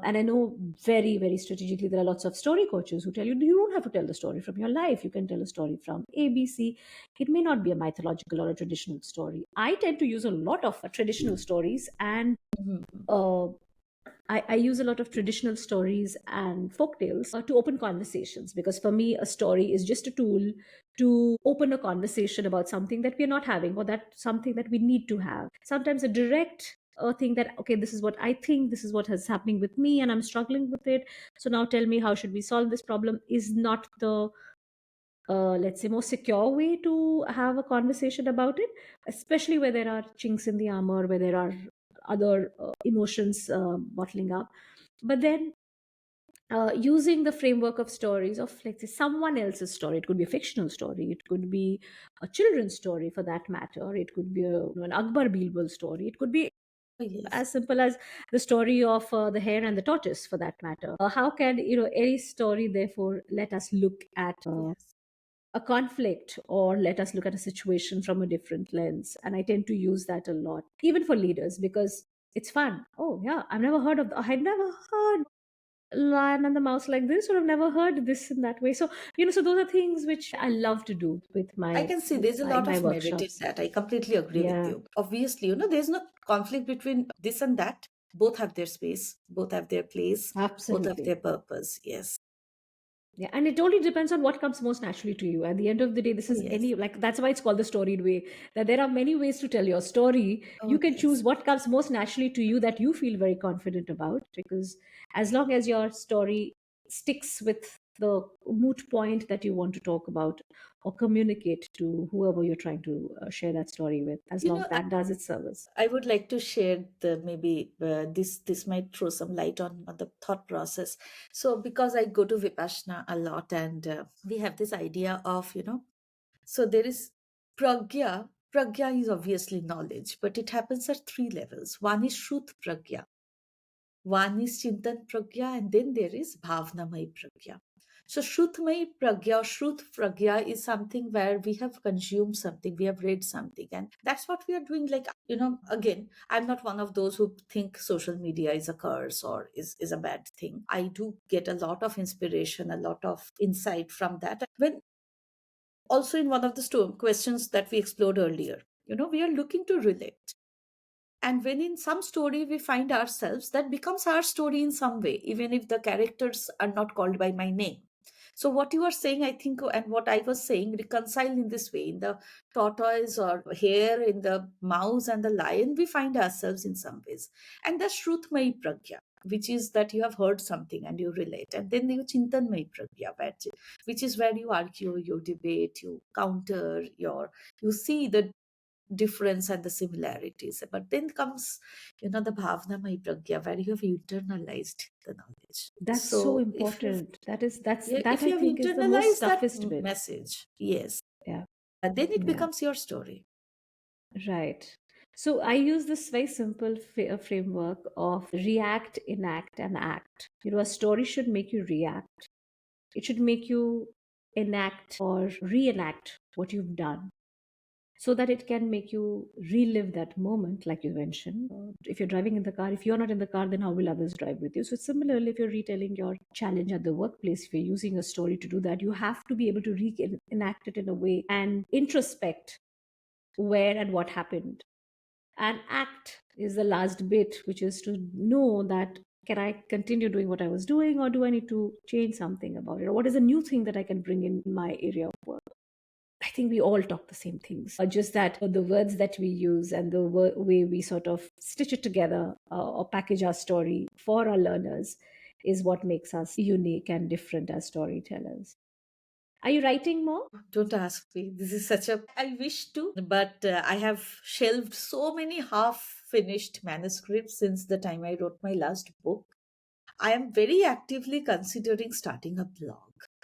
And I know very, very strategically there are lots of story coaches who tell you you don't have to tell the story from your life. You can tell a story from ABC. It may not be a mythological or a traditional story. I tend to use a lot of traditional stories, and Mhm. uh, I use a lot of traditional stories and folk tales to open conversations, because for me, a story is just a tool to open a conversation about something that we're not having, or that something that we need to have. Sometimes a direct thing that, okay, this is what I think, this is what is happening with me, and I'm struggling with it. So now tell me, how should we solve this problem? Is not the let's say, more secure way to have a conversation about it, especially where there are chinks in the armor, where there are other emotions bottling up. But then using the framework of stories of, let's say, someone else's story. It could be a fictional story, it could be a children's story for that matter, it could be an Akbar Bilbul story, it could be Oh, yes. as simple as the story of the hare and the tortoise for that matter. How can any story therefore let us look at Yes. a conflict, or let us look at a situation from a different lens? And I tend to use that a lot, even for leaders, because it's fun. Oh yeah, I've never heard lion and the mouse like this, or I've never heard this in that way. So so those are things which I love to do with I my can see with there's a my in lot my of merit in workshops. that. I completely agree with Yeah, you. Obviously, there's no conflict between this and that. Both have their space, both have their place, both have absolutely. their purpose. Yes. Yeah, and it only depends on what comes most naturally to you. At the end of the day, this Oh, is yes. any, like, that's why it's called the storied way. That there are many ways to tell your story. Oh, You can choose yes. what comes most naturally to you, that you feel very confident about. Because as long as your story sticks with the moot point that you want to talk about or communicate to whoever you're trying to share that story with, as You long know, as that does its service. I would like to share the maybe this might throw some light on the thought process. So because I go to Vipassana a lot, and we have this idea of so there is pragya. Pragya is obviously knowledge, but it happens at three levels. One is Shrut Pragya, one is Chintan Pragya, and then there is Bhavnamay Pragya. So Shrutmay Pragya or Shrut Pragya is something where we have consumed something, we have read something, and that's what we are doing. Like, again, I'm not one of those who think social media is a curse or is a bad thing. I do get a lot of inspiration, a lot of insight from that. When also in one of the questions that we explored earlier, we are looking to relate. And when in some story we find ourselves, that becomes our story in some way, even if the characters are not called by my name. So what you are saying, I think, and what I was saying, reconcile in this way. In the tortoise or hare, in the mouse and the lion, we find ourselves in some ways. And that's Shruthmai Pragya, which is that you have heard something and you relate. And then you Chintanmai Pragya, which is where you argue, you debate, you counter, you see the difference and the similarities. But then comes, the Bhavnamai Pragya, where you have internalized the knowledge. That's so So if you've important. That if I you have think is the most internalized that toughest bit. message, yes, Yeah, then it yeah. becomes your story. Right. So I use this very simple framework of react, enact, and act. A story should make you react. It should make you enact or reenact what you've done, so that it can make you relive that moment, like you mentioned. If you're driving in the car, if you're not in the car, then how will others drive with you? So similarly, if you're retelling your challenge at the workplace, if you're using a story to do that, you have to be able to reenact it in a way and introspect where and what happened. And act is the last bit, which is to know that Can I continue doing what I was doing, or do I need to change something about it? Or what is a new thing that I can bring in my area of work? I think we all talk the same things, just that the words that we use and the way we sort of stitch it together or package our story for our learners is what makes us unique and different as storytellers. Are you writing more? Don't ask me. This is such a. I wish to, but I have shelved so many half finished manuscripts since the time I wrote my last book. I am very actively considering starting a blog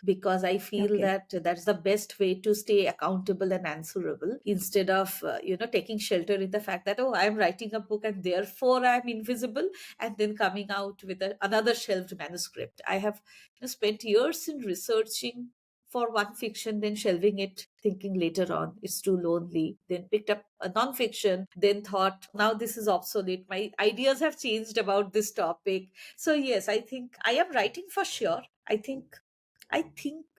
because I feel Okay. that that's the best way to stay accountable and answerable instead of taking shelter in the fact that, oh, I'm writing a book and therefore I'm invisible, and then coming out with another shelved manuscript. I have spent years in researching for one fiction, then shelving it, thinking later on it's too lonely, then picked up a non-fiction, then thought now this is obsolete, my ideas have changed about this topic. So yes, I think I am writing for sure. I think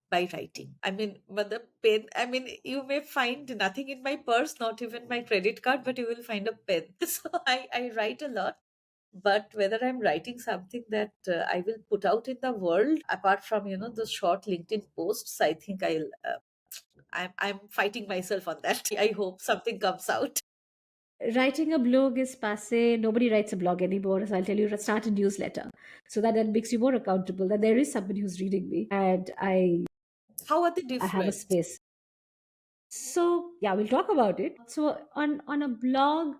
by writing. I mean, but the pen, I mean, you may find nothing in my purse, not even my credit card, but you will find a pen. So I write a lot. But whether I'm writing something that I will put out in the world, apart from, the short LinkedIn posts, I think I'm fighting myself on that. I hope something comes out. Writing a blog is passe. Nobody writes a blog anymore. So I'll tell you, start a newsletter so that makes you more accountable. That there is somebody who's reading me, and How are they I have a different? space. So yeah, we'll talk about it. So on a blog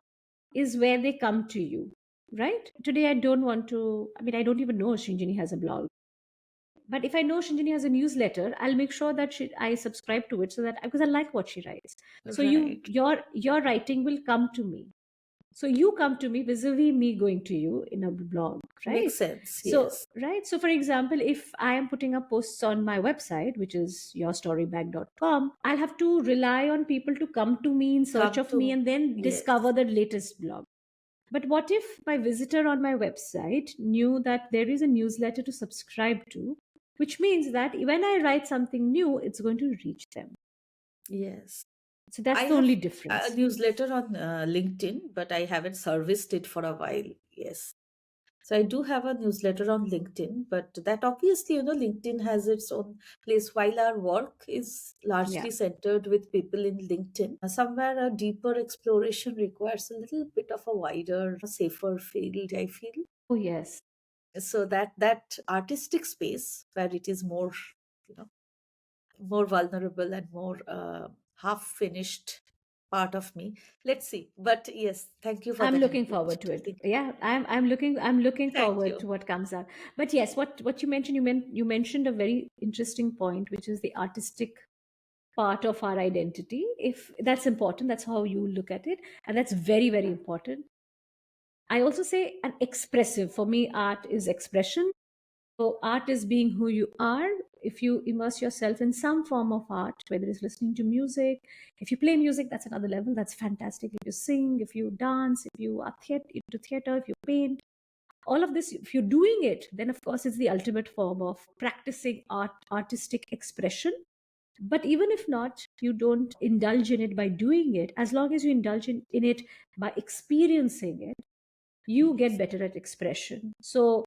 is where they come to you, right? Today I don't want to. I mean, I don't even know Shinjini has a blog. But if I know Shinjini has a newsletter, I'll make sure that I subscribe to it so that because I like what she writes. So Right. your writing will come to me. So you come to me vis-a-vis me going to you in a blog, Makes right? sense. So Yes. right. So for example, if I am putting up posts on my website, which is yourstorybag.com, I'll have to rely on people to come to me in search Come of me to, and then discover yes. the latest blog. But what if my visitor on my website knew that there is a newsletter to subscribe to, which means that when I write something new, it's going to reach them. Yes. So that's I the only have a difference. newsletter on LinkedIn, but I haven't serviced it for a while. Yes. So I do have a newsletter on LinkedIn, but that obviously, LinkedIn has its own place. While our work is Yeah. largely centered with people in LinkedIn, somewhere a deeper exploration requires a little bit of a wider, safer field, I feel. Oh, yes. So that artistic space where it is more, you know, more vulnerable and more half finished part of me. Let's see. But yes, thank you for I'm that looking input. forward to I it. think, Yeah, I'm looking thank forward you. to what comes out. But yes, what you mentioned, you mentioned a very interesting point, which is the artistic part of our identity. If that's important, that's how you look at it, and that's very, very important. I also say an expressive. For me, art is expression. So art is being who you are. If you immerse yourself in some form of art, whether it's listening to music, if you play music, that's another level. That's fantastic. If you sing, if you dance, if you are into theater, if you paint, all of this, if you're doing it, then of course it's the ultimate form of practicing artistic expression. But even if not, you don't indulge in it by doing it. As long as you indulge in it by experiencing it, you get Yes. better at expression. So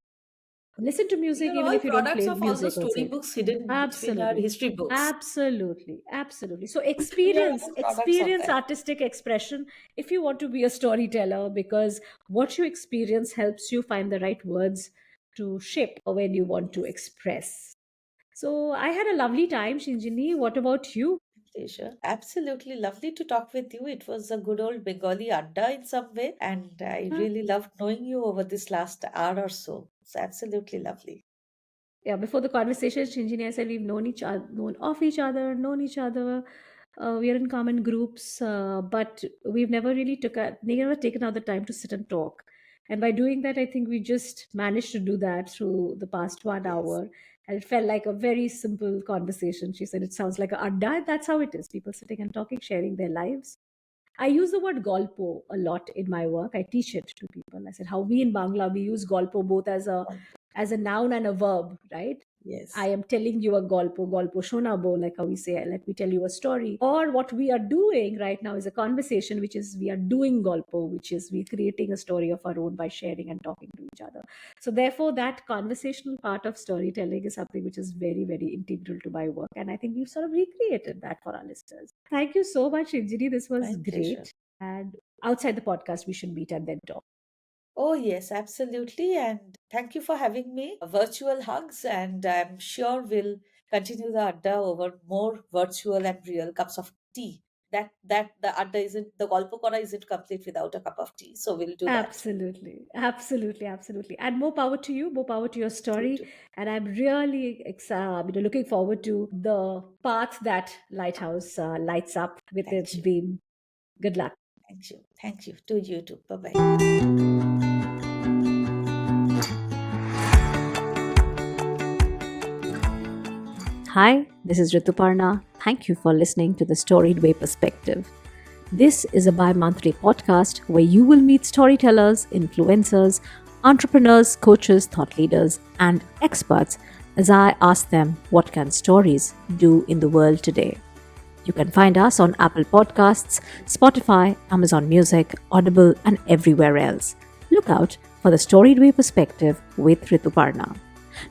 listen to We music are even all if you don't products play of all the music or sing. storybooks hidden between our Absolutely. history books. Absolutely. So We are experience all products of experience that. artistic expression if you want to be a storyteller, because what you experience helps you find the right words to shape when you want to Yes. express. So I had a lovely time, Shinjini. What about you? Pleasure. Absolutely lovely to talk with you. It was a good old Bengali adda in some way, and I really loved knowing you over this last hour or so. It's absolutely lovely. Yeah, before the conversation, Shinjini, I said we've known each other, known of each other, known each other. We are in common groups, but we've never taken out the time to sit and talk. And by doing that, I think we just managed to do that through the past one Yes. hour. And it felt like a very simple conversation. She said it sounds like a adda. That's how it is. People sitting and talking, sharing their lives. I use the word golpo a lot in my work. I teach it to people. I said how we in Bangla we use golpo both as a noun and a verb, right? I Yes. am telling you a golpo shonabo, like how we say, let me tell you a story. Or what we are doing right now is a conversation, which is we are doing golpo, which is we creating a story of our own by sharing and talking to each other. So therefore, that conversational part of storytelling is something which is very, very integral to my work. And I think we've sort of recreated that for our listeners. Thank you so much, Shinjini. This was My pleasure. great. And outside the podcast, we should meet and then talk. Oh, yes, absolutely. And thank you for having me. Virtual hugs, and I'm sure we'll continue the adda over more virtual and real cups of tea. That the adda isn't the Golpokora isn't complete without a cup of tea. So we'll do that. Absolutely, absolutely, absolutely. And more power to you, more power to your You story. too. And I'm really looking forward to the path that Lighthouse lights up with Thank its you. beam. Good luck. Thank you. Thank you. To you too. Bye bye. Hi, this is Rituparna. Thank you for listening to the Storied Way Perspective. This is a bi monthly podcast where you will meet storytellers, influencers, entrepreneurs, coaches, thought leaders, and experts as I ask them what can stories do in the world today. You can find us on Apple Podcasts, Spotify, Amazon Music, Audible, and everywhere else. Look out for the Storied Way Perspective with Rituparna.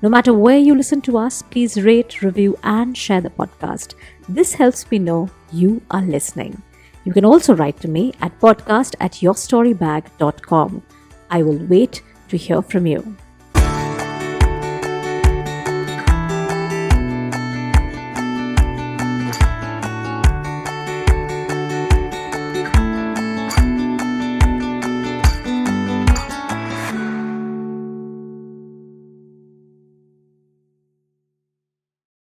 No matter where you listen to us, please rate, review, and share the podcast. This helps me know you are listening. You can also write to me at podcast@yourstorybag.com. I will wait to hear from you.